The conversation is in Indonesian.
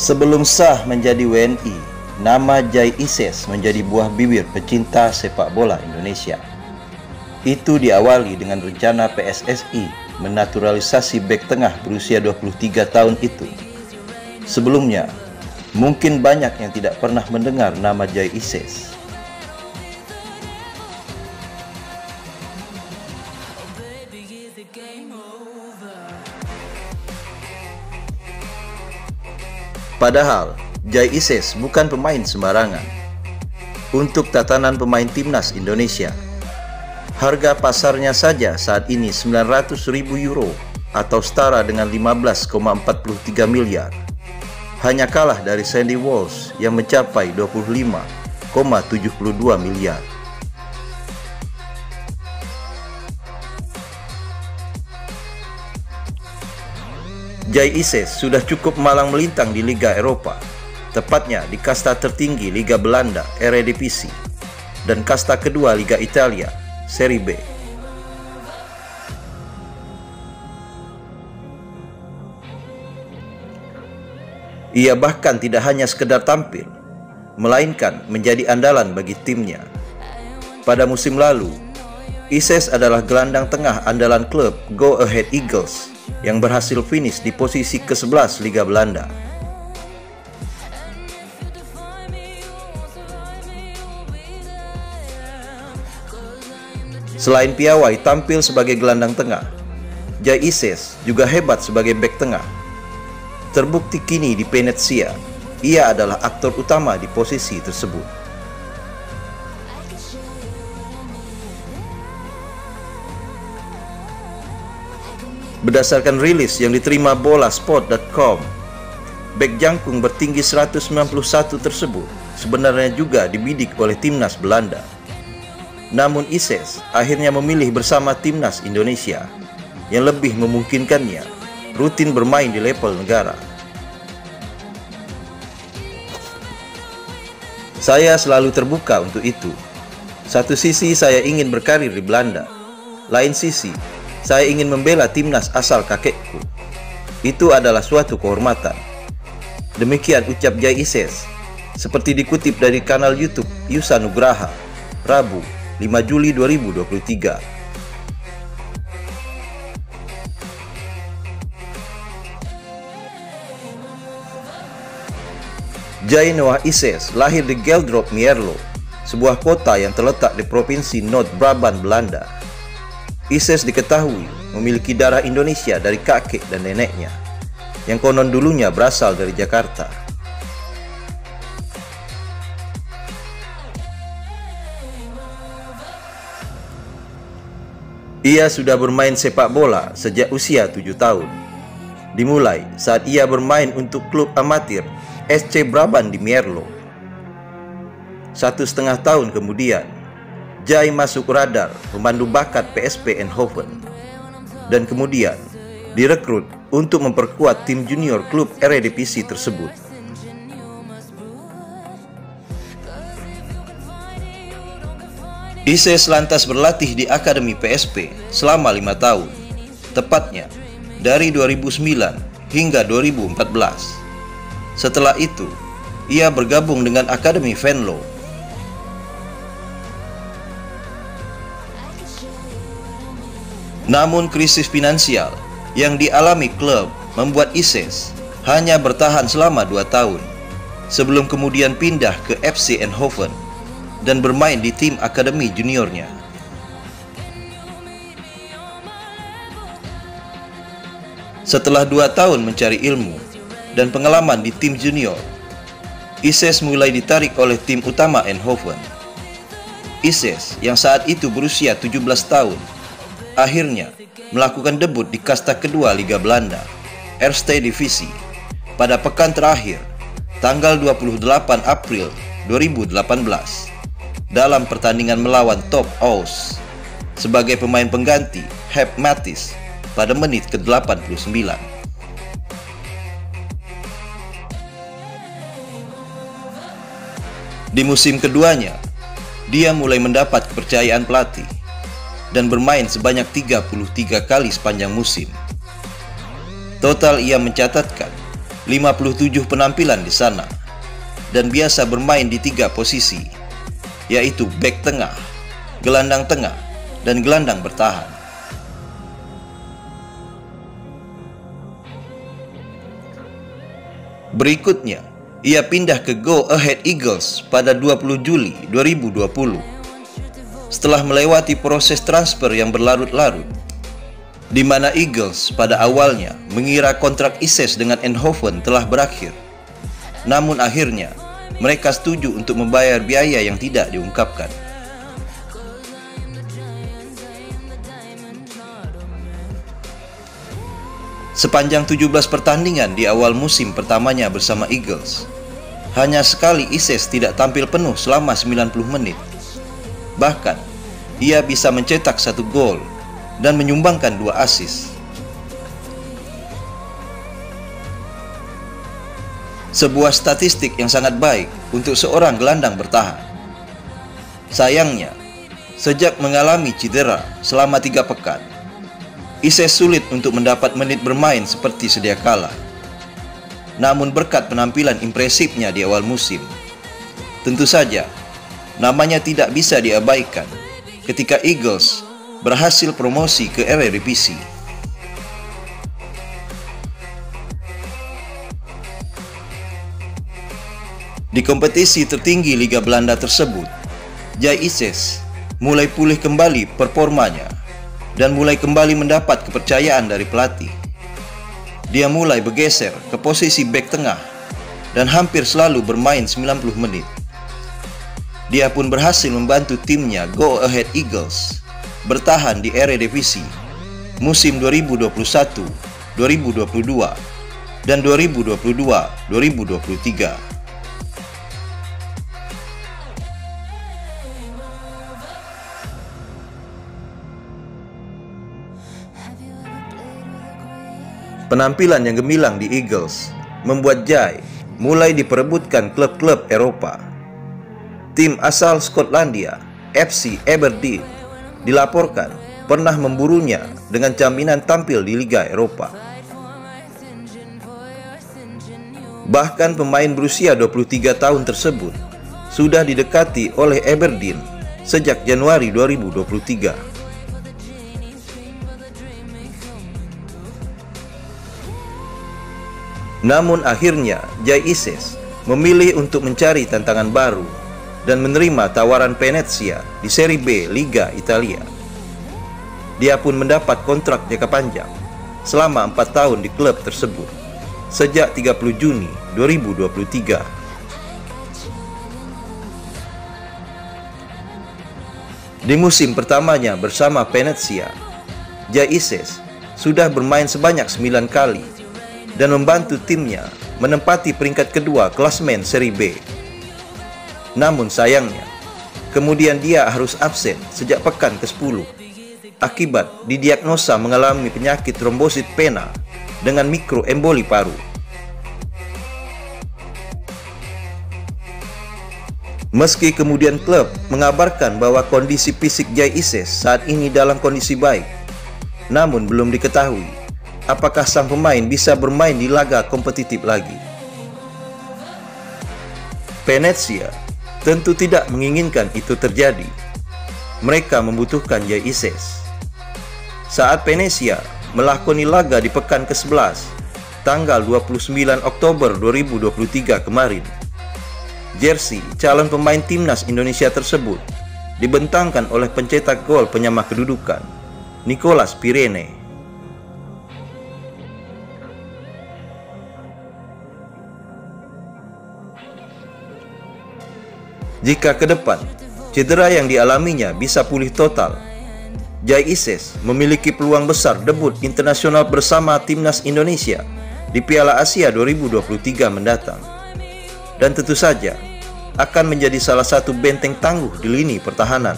Sebelum sah menjadi WNI, nama Jai Ises menjadi buah bibir pecinta sepak bola Indonesia. Itu diawali dengan rencana PSSI menaturalisasi bek tengah berusia 23 tahun itu. Sebelumnya, mungkin banyak yang tidak pernah mendengar nama Jai Ises. Padahal, Jai Ises bukan pemain sembarangan. Untuk tatanan pemain timnas Indonesia, harga pasarnya saja saat ini 900.000 euro atau setara dengan 15,43 miliar. Hanya kalah dari Sandy Walsh yang mencapai 25,72 miliar. Jai Ises sudah cukup malang melintang di Liga Eropa, tepatnya di kasta tertinggi Liga Belanda, Eredivisie, dan kasta kedua Liga Italia, Serie B. Ia bahkan tidak hanya sekedar tampil, melainkan menjadi andalan bagi timnya. Pada musim lalu, Ises adalah gelandang tengah andalan klub Go Ahead Eagles yang berhasil finish di posisi ke-11 Liga Belanda. Selain piawai tampil sebagai gelandang tengah, Jai Ises juga hebat sebagai bek tengah. Terbukti kini di Venezia, ia adalah aktor utama di posisi tersebut. Berdasarkan rilis yang diterima bolasport.com, bek jangkung bertinggi 191 tersebut sebenarnya juga dibidik oleh timnas Belanda. Namun Ises akhirnya memilih bersama timnas Indonesia yang lebih memungkinkannya rutin bermain di level negara. Saya selalu terbuka untuk itu. Satu sisi saya ingin berkarir di Belanda, lain sisi saya ingin membela timnas asal kakekku. Itu adalah suatu kehormatan. Demikian ucap Jai Ises, seperti dikutip dari kanal YouTube Yusa Nugraha, Rabu, 5 Juli 2023. Jai Noah Ises lahir di Geldrop Mierlo, sebuah kota yang terletak di provinsi Noord-Brabant, Belanda. Ises diketahui memiliki darah Indonesia dari kakek dan neneknya, yang konon dulunya berasal dari Jakarta. Ia sudah bermain sepak bola sejak usia 7 tahun. Dimulai saat ia bermain untuk klub amatir SC Brabant di Mierlo. 1,5 tahun kemudian, Jai masuk radar pemandu bakat PSV Eindhoven dan kemudian direkrut untuk memperkuat tim junior klub Eredivisie tersebut. Ises lantas berlatih di Akademi PSV selama 5 tahun, tepatnya dari 2009 hingga 2014. Setelah itu, ia bergabung dengan Akademi Venlo. Namun krisis finansial yang dialami klub membuat Ises hanya bertahan selama 2 tahun sebelum kemudian pindah ke FC Eindhoven dan bermain di tim akademi juniornya. Setelah 2 tahun mencari ilmu dan pengalaman di tim junior, Ises mulai ditarik oleh tim utama Eindhoven. Ises yang saat itu berusia 17 tahun akhirnya melakukan debut di kasta kedua Liga Belanda, Eerste Divisie, pada pekan terakhir, tanggal 28 April 2018, dalam pertandingan melawan Top Os, sebagai pemain pengganti Hep Matis pada menit ke-89. Di musim keduanya, dia mulai mendapat kepercayaan pelatih dan bermain sebanyak 33 kali sepanjang musim. Total ia mencatatkan 57 penampilan di sana dan biasa bermain di 3 posisi, yaitu bek tengah, gelandang tengah, dan gelandang bertahan. Berikutnya, ia pindah ke Go Ahead Eagles pada 20 Juli 2020 setelah melewati proses transfer yang berlarut-larut, di mana Eagles pada awalnya mengira kontrak Ises dengan Eindhoven telah berakhir. Namun akhirnya, mereka setuju untuk membayar biaya yang tidak diungkapkan. Sepanjang 17 pertandingan di awal musim pertamanya bersama Eagles, hanya sekali Ises tidak tampil penuh selama 90 menit. Bahkan, ia bisa mencetak 1 gol dan menyumbangkan 2 assist. Sebuah statistik yang sangat baik untuk seorang gelandang bertahan. Sayangnya, sejak mengalami cedera selama 3 pekan, Ises sulit untuk mendapat menit bermain seperti sedia kala. Namun berkat penampilan impresifnya di awal musim, tentu saja namanya tidak bisa diabaikan ketika Eagles berhasil promosi ke Eredivisie. Di kompetisi tertinggi Liga Belanda tersebut, Jay Ises mulai pulih kembali performanya dan mulai kembali mendapat kepercayaan dari pelatih. Dia mulai bergeser ke posisi bek tengah dan hampir selalu bermain 90 menit. Dia pun berhasil membantu timnya Go Ahead Eagles bertahan di Eredivisie musim 2021, 2022, dan 2022-2023. Penampilan yang gemilang di Eagles membuat Jay mulai diperebutkan klub-klub Eropa. Tim asal Skotlandia, FC Aberdeen, dilaporkan pernah memburunya dengan jaminan tampil di Liga Eropa. Bahkan pemain berusia 23 tahun tersebut sudah didekati oleh Aberdeen sejak Januari 2023. Namun akhirnya Jay Ises memilih untuk mencari tantangan baru dan menerima tawaran Venezia di Serie B Liga Italia. Dia pun mendapat kontrak jangka panjang selama 4 tahun di klub tersebut sejak 30 Juni 2023. Di musim pertamanya bersama Venezia, Jay Ises sudah bermain sebanyak 9 kali dan membantu timnya menempati peringkat kedua klasemen Serie B. Namun sayangnya, kemudian dia harus absen sejak pekan ke-10 akibat didiagnosa mengalami penyakit trombosit vena dengan mikroemboli paru. Meski kemudian klub mengabarkan bahwa kondisi fisik Jay Ises saat ini dalam kondisi baik, namun belum diketahui apakah sang pemain bisa bermain di laga kompetitif lagi. Venezia tentu tidak menginginkan itu terjadi. Mereka membutuhkan Jay Ises. Saat Venezia melakoni laga di pekan ke-11, tanggal 29 Oktober 2023 kemarin, jersey calon pemain timnas Indonesia tersebut dibentangkan oleh pencetak gol penyama kedudukan, Nicolas Pirene. Jika ke depan cedera yang dialaminya bisa pulih total, Jay Ises memiliki peluang besar debut internasional bersama timnas Indonesia di Piala Asia 2023 mendatang, dan tentu saja akan menjadi salah satu benteng tangguh di lini pertahanan.